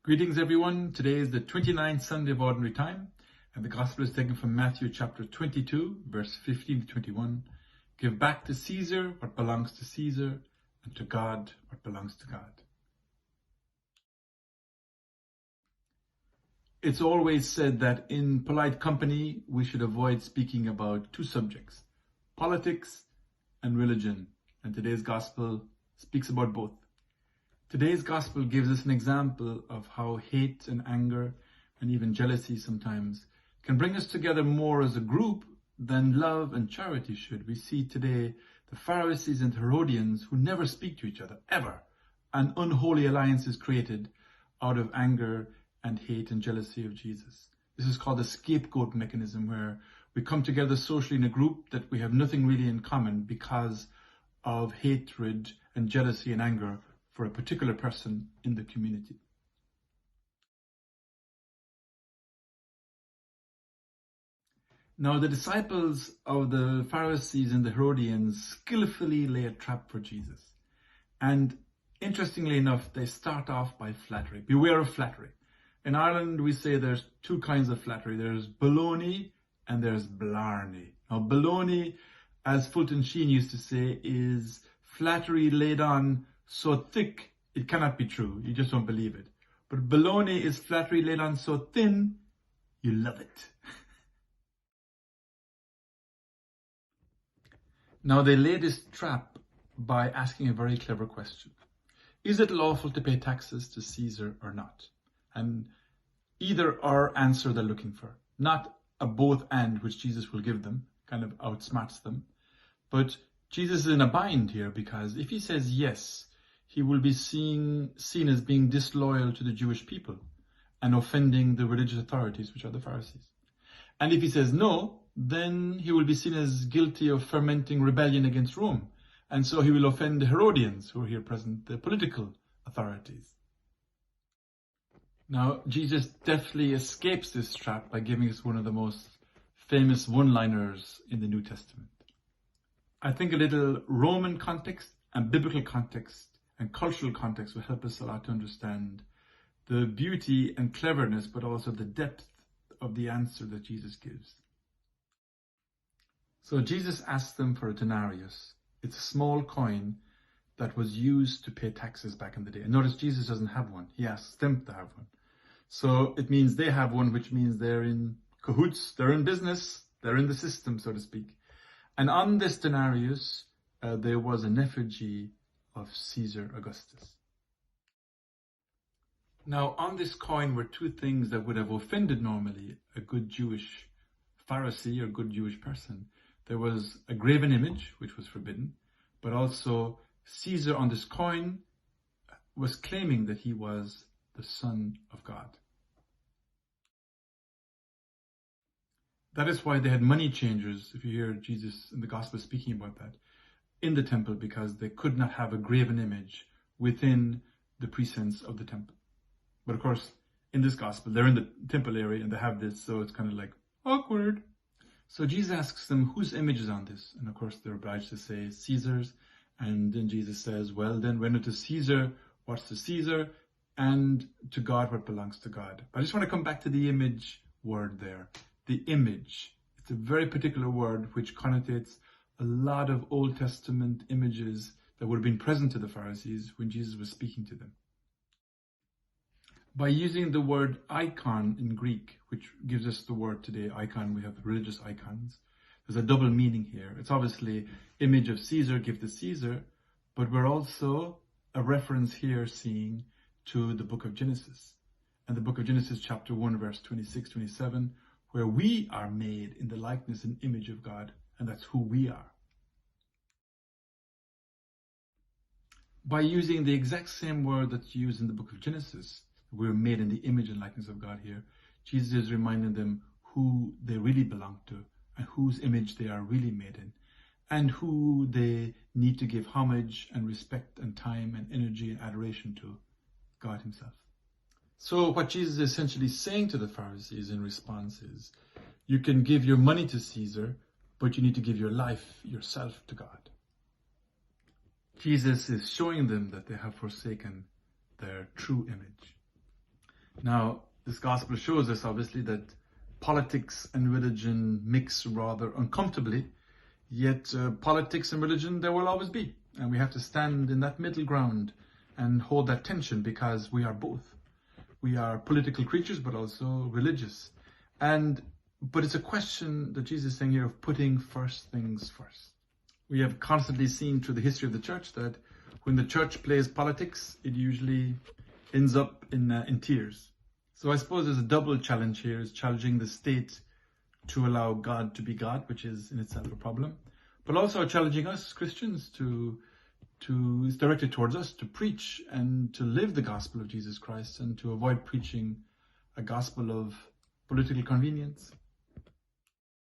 Greetings everyone. Today is the 29th Sunday of Ordinary Time, and the Gospel is taken from Matthew chapter 22, verse 15 to 21. Give back to Caesar what belongs to Caesar, and to God what belongs to God. It's always said that in polite company we should avoid speaking about two subjects, politics and religion, and today's Gospel speaks about both. Today's Gospel gives us an example of how hate and anger and even jealousy sometimes can bring us together more as a group than love and charity should. We see today the Pharisees and Herodians who never speak to each other, ever. An unholy alliance is created out of anger and hate and jealousy of Jesus. This is called the scapegoat mechanism, where we come together socially in a group that we have nothing really in common because of hatred and jealousy and anger for a particular person in the community. Now, the disciples of the Pharisees and the Herodians skillfully lay a trap for Jesus. And interestingly enough, they start off by flattery. Beware of flattery. In Ireland, we say there's two kinds of flattery. There's baloney and there's blarney. Now, baloney, as Fulton Sheen used to say, is flattery laid on so thick it cannot be true. You just don't believe it. But baloney is flattery laid on so thin you love it. Now they lay this trap by asking a very clever question. Is it lawful to pay taxes to Caesar or not? And either or answer they're looking for. Not a both and, which Jesus will give them, kind of outsmarts them. But Jesus is in a bind here, because if he says yes, he will be seen as being disloyal to the Jewish people and offending the religious authorities, which are the Pharisees. And if he says no, then he will be seen as guilty of fermenting rebellion against Rome. And so he will offend the Herodians, who are here present, the political authorities. Now, Jesus deftly escapes this trap by giving us one of the most famous one-liners in the New Testament. I think a little Roman context and biblical context and cultural context will help us a lot to understand the beauty and cleverness, but also the depth of the answer that Jesus gives. So Jesus asked them for a denarius. It's a small coin that was used to pay taxes back in the day. And notice Jesus doesn't have one. He asks them to have one. So it means they have one, which means they're in cahoots, they're in business, they're in the system, so to speak. And on this denarius, there was an effigy of Caesar Augustus. Now, on this coin were two things that would have offended normally a good Jewish Pharisee or good Jewish person. There was a graven image, which was forbidden, but also Caesar on this coin was claiming that he was the Son of God. That is why they had money changers, if you hear Jesus in the Gospel speaking about that, in the temple, because they could not have a graven image within the precincts of the temple. But of course, in this Gospel, they're in the temple area and they have this, so it's kind of like awkward. So Jesus asks them, whose image is on this? And of course, they're obliged to say Caesar's. And then Jesus says, well, then render to Caesar what's to Caesar, and to God what belongs to God. But I just want to come back to the image word there. The image. It's a very particular word which connotates a lot of Old Testament images that would have been present to the Pharisees when Jesus was speaking to them. By using the word icon in Greek, which gives us the word today, icon, we have religious icons. There's a double meaning here. It's obviously image of Caesar, give to Caesar, but we're also a reference here seeing to the book of Genesis. And the book of Genesis chapter 1, verse 26, 27, where we are made in the likeness and image of God, and that's who we are. By using the exact same word that's used in the book of Genesis, we're made in the image and likeness of God here, Jesus is reminding them who they really belong to and whose image they are really made in, and who they need to give homage and respect and time and energy and adoration to, God himself. So what Jesus is essentially saying to the Pharisees in response is, you can give your money to Caesar, but you need to give your life, yourself, to God. Jesus is showing them that they have forsaken their true image. Now, this gospel shows us obviously that politics and religion mix rather uncomfortably, yet politics and religion there will always be. And we have to stand in that middle ground and hold that tension because we are both. We are political creatures, but also religious. But it's a question that Jesus is saying here of putting first things first. We have constantly seen through the history of the church that when the church plays politics, it usually ends up in tears. So I suppose there's a double challenge here, is challenging the state to allow God to be God, which is in itself a problem, but also challenging us Christians to it's directed towards us to preach and to live the gospel of Jesus Christ and to avoid preaching a gospel of political convenience.